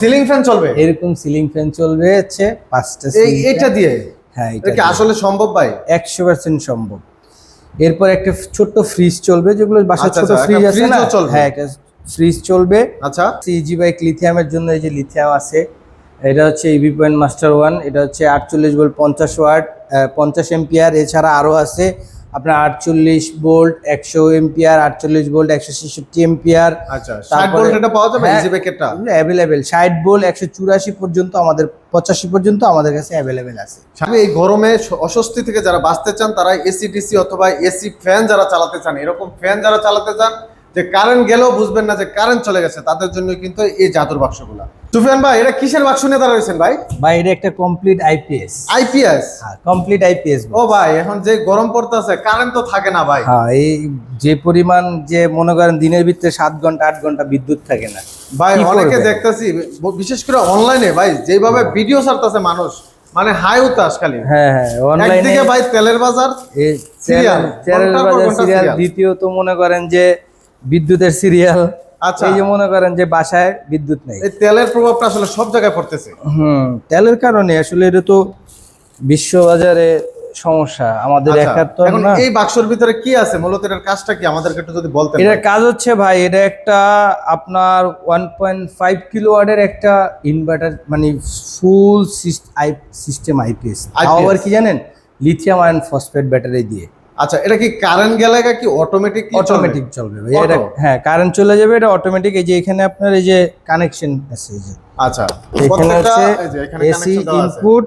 Ceiling fan চলবে? এরকম ceiling fan চলবে হচ্ছে 5টা এটা দিয়ে? হ্যাঁ, এটা কি আসলে সম্ভব ভাই? 100% সম্ভব। এরপর একটা ছোট্ট ফ্রিজ চলবে, যেগুলো বাসায় আচ্ছা, ছোট আচ্ছা, ফ্রিজ একটা আছে না, ফ্রিজও চলবে? হ্যাঁ একটা ফ্রিজ চলবে। আচ্ছা, ইজি বাইক লিথিয়ামের জন্য এই যে লিথিয়াম আছে, এটা হচ্ছে ইভি পয়েন্ট মাস্টার 1, এটা হচ্ছে 48 ভোল্ট 50 ওয়াট 50 এম্পিয়ার। এছাড়া আরও আছে আপনার 48 ভোল্ট 100 এম্পিয়ার, 48 ভোল্ট 166 এম্পিয়ার। আচ্ছা 60 ভোল্ট এটা পাওয়া যাবে ইজি বাইকেরটা? অ্যাভেলেবেল 60 ভোল্ট 184 পর্যন্ত, আমাদের 85 পর্যন্ত আমাদের কাছে অ্যাভেলেবেল আছে। এই গরমে অস্বস্তি থেকে যারা বাঁচতে চান, তারা এসি ডিসি অথবা এসি ফ্যান যারা চালাতে চান, এরকম ফ্যান যারা চালাতে চান যে কারেন্ট গেলেও বুঝবেন না যে কারেন্ট চলে গেছে, তাদের জন্য কিন্তু এই জাদুর বাক্সগুলো। সুফিয়ান ভাই, এটা কিসের বাক্স নিয়ে দাঁড়া রয়েছেন ভাই? ভাই এটা একটা কমপ্লিট আইপিএস। আইপিএস? হ্যাঁ, কমপ্লিট আইপিএস। ও ভাই, এখন যে গরম পড়তেছে কারেন্ট তো থাকে না ভাই। হ্যাঁ, এই যে পরিমাণ, যে মনে করেন দিনের ভিতরে 7 ঘন্টা 8 ঘন্টা বিদ্যুৎ থাকে না ভাই। অনেকে দেখতেছি, বিশেষ করে অনলাইনে ভাই, যেভাবে ভিডিও ছাড়তেছে মানুষ, মানে হাই উতাস খালি। হ্যাঁ হ্যাঁ, অনলাইনে একদিকে ভাই তেলের বাজার, সিরিয়াল, সিরিয়াল, দ্বিতীয়ত মনে করেন যে বিদ্যুতের সিরিয়াল। আচ্ছা, এই যে মনে করেন যে বাসায় বিদ্যুৎ নেই, এই তেলের প্রভাবটা আসলে সব জায়গায় পড়তেছে। তেলের কারণে আসলে এটা তো বিশ্ববাজারে সমস্যা, আমাদের একার তো এখন না। এই বাক্সের ভিতরে কি আছে মূলত, এটার কাজটা কি আমাদেরকে একটু যদি বলতেন? এটার কাজ হচ্ছে ভাই, এটা একটা আপনার 1.5 কিলোওয়াটের একটা ইনভার্টার, মানে ফুল সিস্টেম আইপিএস। আবার কি জানেন, লিথিয়াম আয়রন ফসফেট ব্যাটারি দিয়ে। আচ্ছা, এটা কি কারেন্ট গেলে কি অটোমেটিক? অটোমেটিক চলবে ভাই এটা। হ্যাঁ, কারেন্ট চলে যাবে, এটা অটোমেটিক। এই যে এখানে আপনার এই যে কানেকশন আছে, এই যে আচ্ছা, এখানে হচ্ছে এসি ইনপুট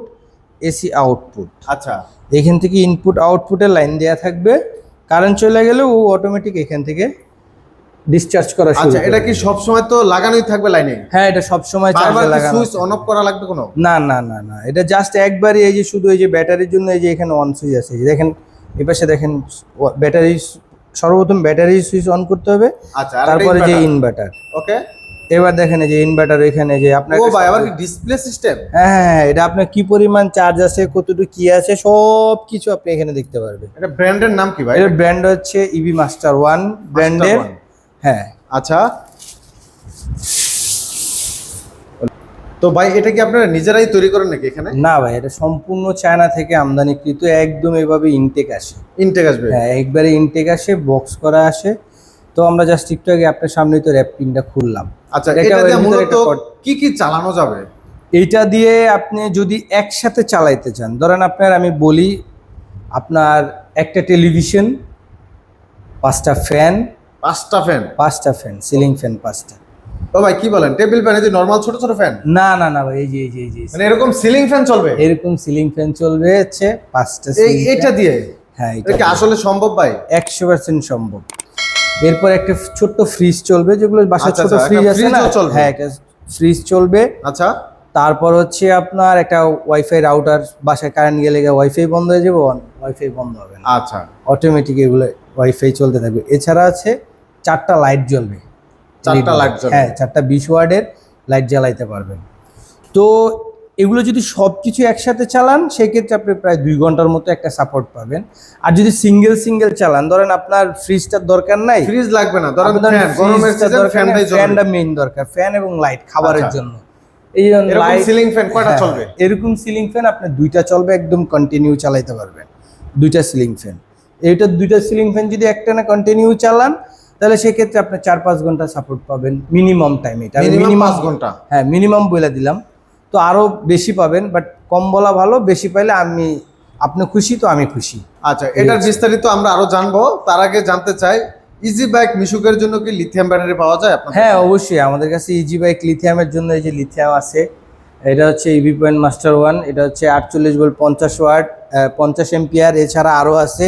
এসি আউটপুট। আচ্ছা, এখান থেকে ইনপুট আউটপুটের লাইন দেয়া থাকবে, কারেন্ট চলে গেলে ও অটোমেটিক এখান থেকে ডিসচার্জ করা শুরু আচ্ছা। করবে। এটা কি সব সময় তো লাগানোই থাকবে লাইনে? হ্যাঁ, এটা সব সময় চার্জে লাগানো। সুইচ অন অফ করা লাগবে কোনো? না না না না, এটা জাস্ট একবারই, এই যে শুধু এই যে ব্যাটারির জন্য এই যে এখানে অন সুইচ আছে, এই যে দেখেন এই পাশে দেখেন ব্যাটারি, সর্বপ্রথম ব্যাটারি সুইচ অন করতে হবে। আচ্ছা, তারপরে যে ইনভার্টার। ওকে, এবার দেখেন এই যে ইনভার্টার এখানে যে আপনার, ও ভাই আবার কি ডিসপ্লে সিস্টেম? হ্যাঁ হ্যাঁ, এটা আপনার কি পরিমাণ চার্জ আছে, কতটুকু কি আছে, সব কিছু আপনি এখানে দেখতে পারবেন। এটা ব্র্যান্ডের নাম কি ভাই? এর ব্র্যান্ড হচ্ছে ইভি মাস্টার 1 ব্র্যান্ডের। হ্যাঁ, আচ্ছা। তো ভাই এটা কি আপনারা নিজেরাই তৈরি করেন নাকি এখানে? না ভাই, এটা সম্পূর্ণ চায়না থেকে আমদানিকৃত, একদম এভাবে ইনটেক আসে। ইনটেক আসবে? হ্যাঁ, একবারে ইনটেক আসে, বক্স করা আসে। তো আমরা জাস্ট একটু আগে আপনার সামনেই তো র্যাপিংটা খুললাম। আচ্ছা, এটা দিয়ে মূলত কি কি চালানো যাবে? এইটা দিয়ে আপনি যদি একসাথে চালাইতে চান, ধরেন আপনার, আমি বলি আপনার একটা টেলিভিশন, 5টা ফ্যান। 5টা ফ্যান, সিলিং ফ্যান 5টা। ও ভাই কি বলেন, টেবিল ফ্যান? এই যে নরমাল ছোট ছোট ফ্যান? না না না ভাই, এই যে মানে এরকম সিলিং ফ্যান চলবে? এরকম সিলিং ফ্যান চলবে হচ্ছে 5টা। এটা দিয়ে? হ্যাঁ, এটা কি আসলে সম্ভব ভাই? 100% সম্ভব। এরপর একটা ছোট্ট ফ্রিজ চলবে, যেগুলো বাসায় ছোট ফ্রিজ আছে না, হ্যাঁ একটা ফ্রিজ চলবে। আচ্ছা। তারপর হচ্ছে আপনার একটা ওয়াইফাই রাউটার, বাসায় কারেন্ট গেলে ওয়াইফাই বন্ধ হয়ে যাবে, ওয়াইফাই বন্ধ হবে না। আচ্ছা, অটোমেটিক এগুলো ওয়াইফাই চলতে থাকবে। এছাড়া আছে 4টা লাইট জ্বলবে। 4টা লাইট জ্বলবে? হ্যাঁ, 4টা 20 ওয়াটের লাইট জ্বালাইতে পারবেন। তো এগুলো যদি সব কিছু একসাথে চালান, সেক্ষেত্রে আপনি প্রায় 2 ঘন্টার মতো একটা সাপোর্ট পাবেন। আর যদি সিঙ্গেল চালান, ধরেন আপনার ফ্রিজটার দরকার নাই, ফ্রিজ লাগবে না, ধরেন ফ্যানটা মেইন দরকার, ফ্যান এবং লাইট খাবারের জন্য। এই লাইট সিলিং ফ্যান কয়টা চলবে? এরকম সিলিং ফ্যান আপনি 2টা চলবে, একদম কন্টিনিউ চালাইতে পারবেন 2টা সিলিং ফ্যান। এইটা 2টা সিলিং ফ্যান যদি একটানা কন্টিনিউ চালান, তাহলে সেক্ষেত্রে আপনি 4-5 ঘন্টা সাপোর্ট পাবেন মিনিমাম টাইম। এটা মিনিমাম 5 ঘন্টা? হ্যাঁ, মিনিমাম বলে দিলাম। তো আরো বেশি পাবেন, বাট কম বলা ভালো, বেশি পাইলে আপনি খুশি তো আমি খুশি। আচ্ছা, এটার বিস্তারিত আমরা আরো জানবো। তার আগে জানতে চাই, ইজি বাইক মিশুকের জন্য কি লিথিয়াম ব্যাটারি পাওয়া যায় আপনাদের? হ্যাঁ অবশ্যই, আমাদের কাছে ইজি বাইক লিথিয়ামের জন্য এই যে লিথিয়াম আছে। এটা হচ্ছে ইভি পয়েন্ট মাস্টার 1, এটা হচ্ছে 48 ভোল্ট 50 ওয়াট 50 এম্পিয়ার। এছাড়া আরও আছে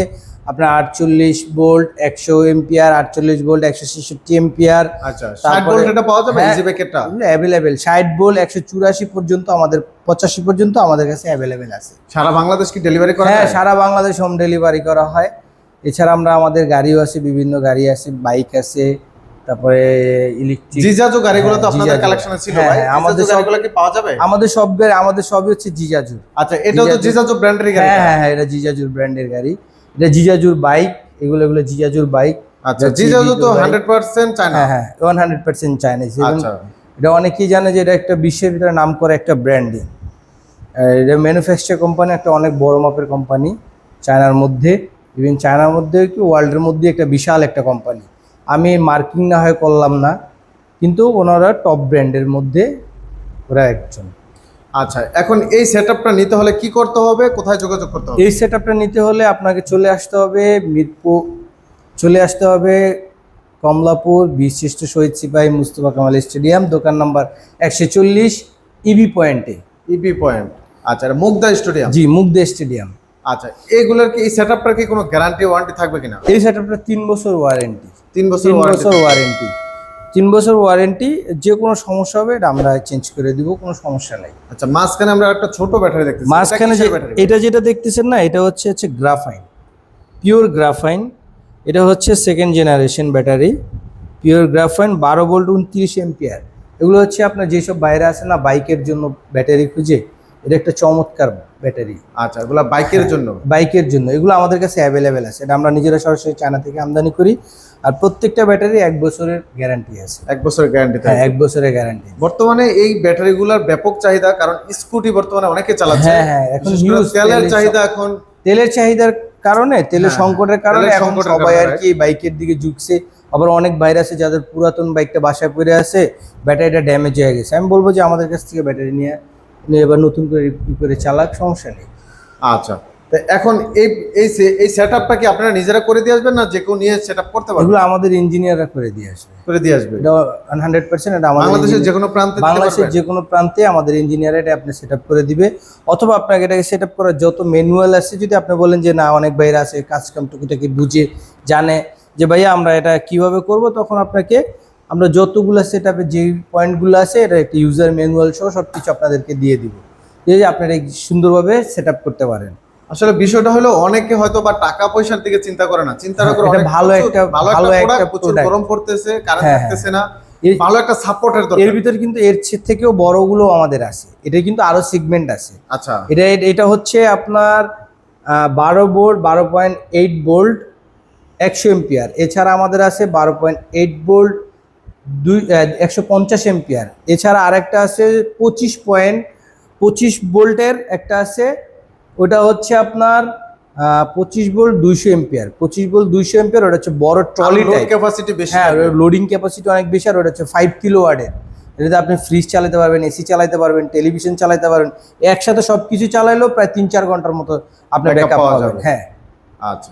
আপনার 48 ভোল্ট 100 এম্পিয়ার, 48 ভোল্ট 166 এম্পিয়ার। আচ্ছা, 60 ভোল্ট এটা পাওয়া যাবে ইজি বাইকেরটা? অ্যাভেলেবেল 60 ভোল্ট 184 পর্যন্ত, আমাদের 85 পর্যন্ত আমাদের কাছে অ্যাভেলেবেল আছে। সারা বাংলাদেশ কি ডেলিভারি করা হয়? হ্যাঁ, সারা বাংলাদেশ হোম ডেলিভারি করা হয়। এছাড়া আমাদের গাড়িও আছে, বিভিন্ন গাড়ি আছে, বাইক আছে, তারপরে ইলেকট্রিক জিজাজু গাড়িগুলো তো আপনাদের কালেকশনে ছিল ভাই? আমাদের সবগুলো কি পাওয়া যাবে? আমাদের সবই হচ্ছে জিজাজু। আচ্ছা, এটাও তো জিজাজু ব্র্যান্ডের গাড়ি? হ্যাঁ হ্যাঁ, এটা জিজাজুর ব্র্যান্ডের গাড়ি, এটা জিজাজুর বাইক, এগুলো জিজাজুর বাইক। আচ্ছা, জিজাজু তো 100% চায়না? হ্যাঁ হ্যাঁ, 100% চায়না। আচ্ছা, এটা অনেকেই জানে যে এটা একটা বিশ্বের ভিতরে নাম করে একটা ব্র্যান্ডিং। এটা ম্যানুফ্যাকচার কোম্পানি, একটা অনেক বড় মাপের কোম্পানি চায়নার মধ্যে, ইভেন চায়নার মধ্যে কি ওয়ার্ল্ডের মধ্যে একটা বিশাল একটা কোম্পানি। আমি মার্কিং না হয় করলাম না, কিন্তু ওনারা টপ ব্র্যান্ডের মধ্যে ওরা একজন। আচ্ছা, এখন এই সেটআপটা নিতে হলে কি করতে হবে, কোথায় যোগাযোগ করতে হবে? এই সেটআপটা নিতে হলে আপনাকে চলে আসতে হবে মিরপুর, কমলাপুর বীরশ্রেষ্ঠ শহীদ সিপাহী মুস্তফা কামাল স্টেডিয়াম, দোকান নাম্বার 140, ইবি পয়েন্টে। ইবি পয়েন্ট, আচ্ছা, এটা মুগদা স্টেডিয়াম। জি, মুগদা স্টেডিয়াম। আচ্ছা, এইগুলোর কি, এই সেটআপটার কি কোনো গ্যারান্টি ওয়ারেন্টি থাকবে কিনা? এই সেটআপটা 3 বছর ওয়ারেন্টি। 3 বছর 3 বছর ওয়ারেন্টি। 3 বছর ওয়ারেন্টি, যে কোনো সমস্যা হবে এটা আমরা চেঞ্জ করে দিব, কোনো সমস্যা নাই। আচ্ছা, মাঝখানে আমরা একটা ছোট ব্যাটারি দেখতেছি, মাঝখানে যে এটা যেটা দেখতেছেন না, এটা হচ্ছে গ্রাফাইন, পিওর গ্রাফাইন। এটা হচ্ছে second generation battery, pure graphene, 12 volt 29 ampere. এগুলো হচ্ছে আপনার যেসব বাইরে আছে না বাইকের জন্য ব্যাটারি খুঁজে, এটা একটা চমৎকার ব্যাটারি। আচ্ছা, এগুলো বাইকের জন্য? বাইকের জন্য এগুলো আমাদের কাছে অ্যাভেলেবেল আছে, এটা আমরা নিজেরা সরাসরি চায়না থেকে আমদানি করি। আর প্রত্যেকটা ব্যাটারি 1 বছরের গ্যারান্টি আছে। 1 বছরের গ্যারান্টি? হ্যাঁ, 1 বছরের গ্যারান্টি। বর্তমানে এই ব্যাটারিগুলোর ব্যাপক চাহিদা, কারণ স্কুটি বর্তমানে অনেকে চালাচ্ছে। হ্যাঁ হ্যাঁ, এখন তেলের চাহিদা, এখন তেলের চাহিদার কারণে, তেলের সংকটের কারণে এখন সবাই আর কি বাইকের দিকে ঝুঁকছে। আবার অনেক বাইরে আছে যাদের পুরাতন বাইকটা বাসায় পড়ে আছে, ব্যাটারিটা ড্যামেজ হয়ে গেছে। আমি বলবো যে আমাদের কাছ থেকে ব্যাটারি নিয়ে এবার নতুন করে চালাক, সমস্যা নেই। আচ্ছা, তো এখন এই সেটআপটা কি আপনারা নিজেরা করে দিয়ে আসবেন, না যে কেউ নিয়ে সেটআপ করতে পারবে? এগুলো আমাদের ইঞ্জিনিয়াররা করে দিয়ে আসবে। এটা 100% এটা আমাদের বাংলাদেশের যে কোনো প্রান্তে? বাংলাদেশের যে কোনো প্রান্তে আমাদের ইঞ্জিনিয়াররা এটা আপনি সেটআপ করে দিবে। অথবা আপনাকে এটাকে সেটআপ করার যত ম্যানুয়াল আছে, যদি আপনি বলেন যে না অনেক বাইরে আছে কাজ কাম টুকিটাকি বুঝে জানে যে ভাইয়া আমরা এটা কিভাবে করব, তখন আপনাকে আমরা যতগুলো সেটআপে যে পয়েন্টগুলো আছে এটা একটা ইউজার ম্যানুয়াল সহ সব কিছু আপনাদেরকে দিয়ে দিব, যে আপনারা সুন্দরভাবে সেটআপ করতে পারেন। আসলে বিষয়টা হলো অনেকে হয়তো বা টাকা পয়সার দিকে চিন্তা করে না, চিন্তাটা করে এটা ভালো একটা প্রচুর গরম পড়তেছে, কারেন্ট থাকতেছে না, হ্যাঁ। ভালো একটা সাপোর্টের দরকার। এর ভিতরে কিন্তু এর থেকেও বড়গুলো আমাদের আছে, এটা কিন্তু আরো সেগমেন্ট আছে। আচ্ছা, এটা হচ্ছে আপনার 12 ভোল্ট 12.8 ভোল্ট 100 এম্পিয়ার। এছাড়া আমাদের আছে 12.8 ভোল্ট 150 এম্পিয়ার। এছাড়া আরেকটা আছে 25 ভোল্টের একটা আছে, ওটা হচ্ছে আপনার 25 ভোল্ট 200 এম্পিয়ার। 25 ভোল্ট 200 এম্পিয়ার, ওটা হচ্ছে বড় ট্রলি টাইপ, ক্যাপাসিটি বেশি। হ্যাঁ, লোডিং ক্যাপাসিটি অনেক বেশি। আর ওটা হচ্ছে 5 কিলোওয়াটের। এটাতে আপনি ফ্রিজ চালাতে পারবেন, এসি চালাতে পারবেন, টেলিভিশন চালাতে পারবেন, একসাথে সব কিছু চালাইলেও প্রায় 3-4 ঘন্টার মতো আপনার ব্যাকআপ পাওয়া যাবে। হ্যাঁ। আচ্ছা,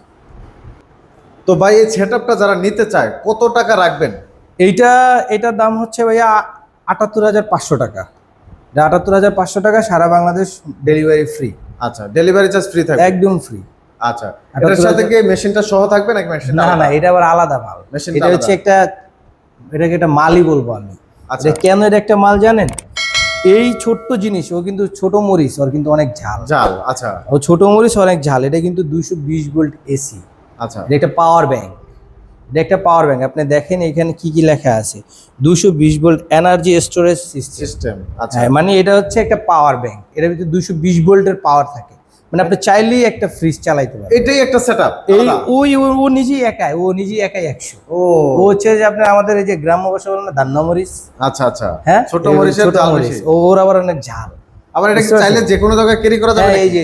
তো ভাই এই সেটআপটা যারা নিতে চায় কত টাকা রাখবেন? এটার দাম হচ্ছে ভাইয়া 78,500 টাকা। 78,500 টাকা, সারা বাংলাদেশ ডেলিভারি ফ্রি। আচ্ছা, ডেলিভারি চার্জ ফ্রি থাকবে? একদম ফ্রি। আচ্ছা, এটার সাথে কি মেশিনটা সহ থাকবে নাকি মেশিন? না না, এটা আবার আলাদা মাল। এটা হচ্ছে এটাকে একটা মালই বলবো আমি। আচ্ছা, কেন এটা একটা মাল জানেন? এই ছোট্ট জিনিস, ও কিন্তু ছোট মরিচ, ওর কিন্তু অনেক ঝাল। আচ্ছা, ও ছোট মরিচ অনেক ঝাল। এটা কিন্তু 220 ভোল্ট এসি। আচ্ছা, এটা একটা পাওয়ার ব্যাংক। আপনি দেখেন এখানে কি কি লেখা আছে, 220 ভোল্ট এনার্জি স্টোরেজ সিস্টেম। আচ্ছা, মানে এটা হচ্ছে একটা পাওয়ার ব্যাংক, এর ভিতরে 220 ভোল্টের পাওয়ার থাকে। মানে আপনি চাইলেই একটা ফ্রিজ চালাইতে পারেন। এটাই একটা সেটআপ। ও নিজেই একাই 100। ও হচ্ছে যে আপনার আমাদের এই যে গ্রাম্য ভাষা বলেন না দান্না মরিচ। আচ্ছা, আচ্ছা, হ্যাঁ, ছোট মরিচের ঝাল বেশি। ওর আবার অনেক ঝাল। আবার এটা চাইলে যে কোনো জায়গায় ক্যারি করা যাবে? এই যে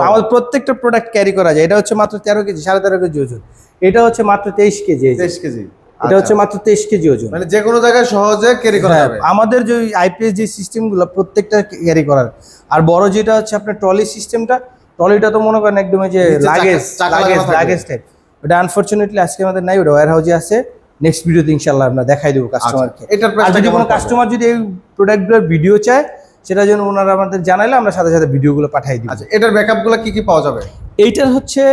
আমাদের প্রত্যেকটা প্রোডাক্ট ক্যারি করা যায়। এটা হচ্ছে মাত্র 13 কেজি, 13.5 কেজি ওজন। এটা হচ্ছে মাত্র 23 কেজি। 23 কেজি। এটা হচ্ছে মাত্র 23 কেজি ওজন। মানে যে কোনো জায়গায় সহজে ক্যারি করা যাবে। আমাদের যে আইপিএস যে সিস্টেমগুলো প্রত্যেকটা ক্যারি করার। আর বড় যেটা হচ্ছে আপনার ট্রলি সিস্টেমটা, ট্রলিটা তো মনে করেন একদম যে লাগেজ টাইপ। ওটা আনফরচুনেটলি আজকে আমাদের নাই, ওটা ওয়্যার হাউসে আছে। নেক্সট ভিডিওতে ইনশাআল্লাহ আমরা দেখাই দেবো কাস্টমারকে। আর যদি কোনো কাস্টমার যদি এই প্রোডাক্টগুলোর ভিডিও চায়, সেটার জন্য ওনারা আমাদের জানাইলে আমরা সাথে সাথে ভিডিওগুলো পাঠিয়ে দিই। আচ্ছা, এটার ব্যাকআপগুলো কি কি পাওয়া যাবে? এটা হচ্ছে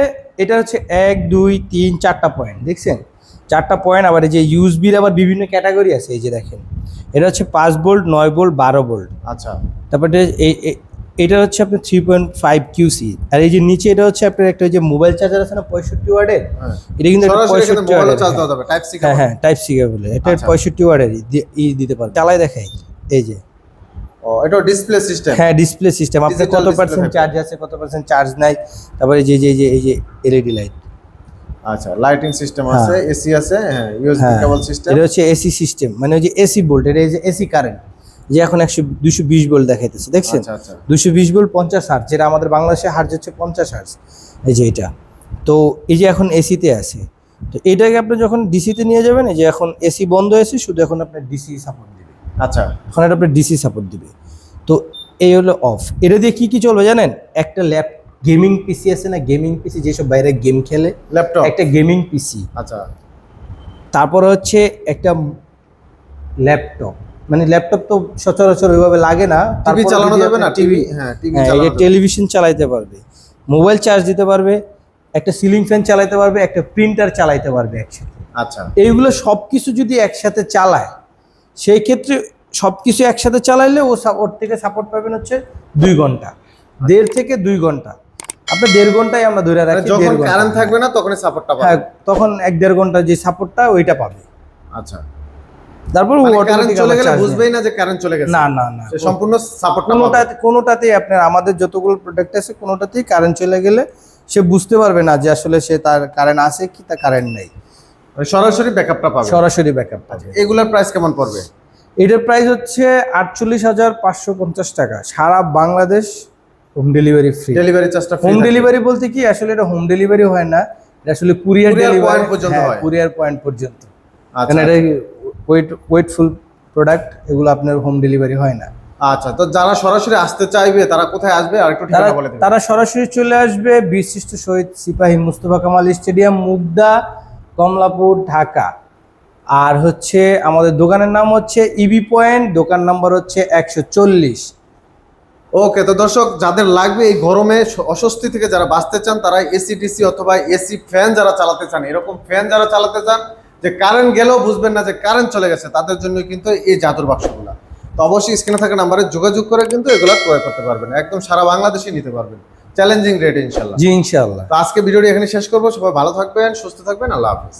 1 2 3 4টা পয়েন্ট দেখছেন, 4টা পয়েন্ট। আবার এই যে ইউএসবির আবার বিভিন্ন ক্যাটাগরি আছে, এই যে দেখেন এটা হচ্ছে 5 ভোল্ট 9 ভোল্ট 12 ভোল্ট। আচ্ছা, তারপরে এটা হচ্ছে আপনার 3.5 কিউসি। আর এই যে নিচে এটা হচ্ছে আপনার একটা যে মোবাইল চার্জার আছে না 65 ওয়াটের, এটা কিন্তু 65 ওয়াটের চার্জ দেওয়া যাবে, টাইপ সি। হ্যাঁ, টাইপ সি কেবল। এটা 65 ওয়াটের দিতে পারবে। চালাই দেখাই, এই যে এটা ডিসপ্লে সিস্টেম। হ্যাঁ, ডিসপ্লে সিস্টেম। আপনি কত পার্সেন্ট চার্জ আছে, কত পার্সেন্ট চার্জ নাই। তারপরে এই যে এলইডি লাইট। আচ্ছা, লাইটিং সিস্টেম আছে, এসি আছে, হ্যাঁ, ইউএসবি কেবল সিস্টেম। এটা হচ্ছে এসি সিস্টেম, মানে ওই যে এসি ভোল্ট, এটা এই যে এসি কারেন্ট, যে এখন 220 ভোল্ট দেখাইতেছে, দেখছেন? আচ্ছা আচ্ছা 220 ভোল্ট 50 হার্জ, যেটা আমাদের বাংলাদেশে হার্জ হচ্ছে 50 হার্জ, এই যে এটা। তো এই যে এখন এসিতে আছে, তো এটাকে আপনি যখন ডিসিতে নিয়ে যাবেন, এই যে এখন এসি বন্ধ হয়েছে, শুধু এখন আপনার ডিসি সাপোর্ট দিবে। আচ্ছা এখন এটা আপনার ডিসি সাপোর্ট দিবে। তো এই হলো অফ। এটা দিয়ে কি কি চলবে জানেন? একটা গেমিং পিসি আছে না, গেমিং পিসি যেসব বাইরে গেম খেলে, ল্যাপটপ। একটা গেমিং পিসি, আচ্ছা তারপরে হচ্ছে একটা ল্যাপটপ, মানে ল্যাপটপ তো সচরাচর ওইভাবে লাগে না, টিভি তারপরে চালানো যদি যাবে না, আপনি টিভি, হ্যাঁ টিভি এই যে চালানো যাবে। টেলিভিশন চালাইতে পারবে, মোবাইল চার্জ দিতে পারবে, একটা সিলিং ফ্যান চালাইতে পারবে, একটা প্রিন্টার চালাইতে পারবে একসাথে। আচ্ছা এইগুলো সব কিছু যদি একসাথে চালায়, সেই ক্ষেত্রে সব কিছু একসাথে চালাইলে ওর থেকে সাপোর্ট পাবেন হচ্ছে 2 ঘন্টা, 1.5 থেকে 2 ঘন্টা। আপনার 1.5 ঘন্টায় আমরা ধরে মানে রাখি, যখন 1.5 ঘন্টা। কারেন্ট থাকবে না তখনই সাপোর্টটা পাবে। হ্যাঁ, তখন 1-1.5 ঘন্টা যে সাপোর্টটা ওইটা পাবে। আচ্ছা, তারপর মানে কারেন্ট automatic চলে আবার গেলে charge বুঝবেই না যে কারেন্ট চলে গেছে। না না না, সে সম্পূর্ণ সাপোর্টটা পাবে। কোনোটাতেই আপনার, আমাদের যতগুলো প্রোডাক্ট আছে কোনোটাতেই কারেন্ট চলে গেলে সে বুঝতে পারবে না যে আসলে সে তার কারেন্ট আছে কি তার কারেন্ট নেই, মানে সরাসরি ব্যাকআপটা পাবে। সরাসরি ব্যাকআপ পাবে। এগুলোর প্রাইস কেমন পড়বে? এটার প্রাইস হচ্ছে 48,550 টাকা, সারা Bangladesh home delivery free. Delivery চার্জটা ফ্রি। হোম ডেলিভারি বলতে কি, আসলে এটা হোম ডেলিভারি হয় না, এটা আসলে কুরিয়ার Courier ডেলিভারি point পর্যন্ত হয়। কুরিয়ার পয়েন্ট পর্যন্ত। আচ্ছা কারণ এটা ওয়েটফুল প্রোডাক্ট, এগুলো আপনার হোম ডেলিভারি হয় না। আচ্ছা, তো যারা সরাসরি আসতে চাইবে তারা কোথায় আসবে আর একটু তারা ঠিকানা বলে দেবেন। তারা সরাসরি চলে আসবে বিশিষ্ট শহীদ সিপাহী মুস্তফা কামাল স্টেডিয়াম, মুগদা, কমলাপুর, ঢাকা। আর হচ্ছে আমাদের দোকানের নাম হচ্ছে ইবি পয়েন্ট, দোকান নাম্বার হচ্ছে 140। ওকে, তো দর্শক যাদের লাগবে এই গরমে অস্বস্তি থেকে যারা বাঁচতে চান, তারা এসি ডিসি অথবা এসি ফ্যান যারা চালাতে চান, এরকম ফ্যান যারা চালাতে চান যে কারেন্ট গেলেও বুঝবেন না যে কারেন্ট চলে গেছে, তাদের জন্য কিন্তু এই জাদুর বাক্সগুলো। তো অবশ্যই স্ক্রিনে থাকা নাম্বারে যোগাযোগ করে কিন্তু এগুলো ক্রয় করতে পারবেন, একদম সারা বাংলাদেশে নিতে পারবেন, চ্যালেঞ্জিং রেট ইনশাল্লাহ। জি ইনশাআল্লাহ। তো আজকে ভিডিওটি এখানে শেষ করবো। সবাই ভালো থাকবেন, সুস্থ থাকবেন, আল্লাহ হাফিজ।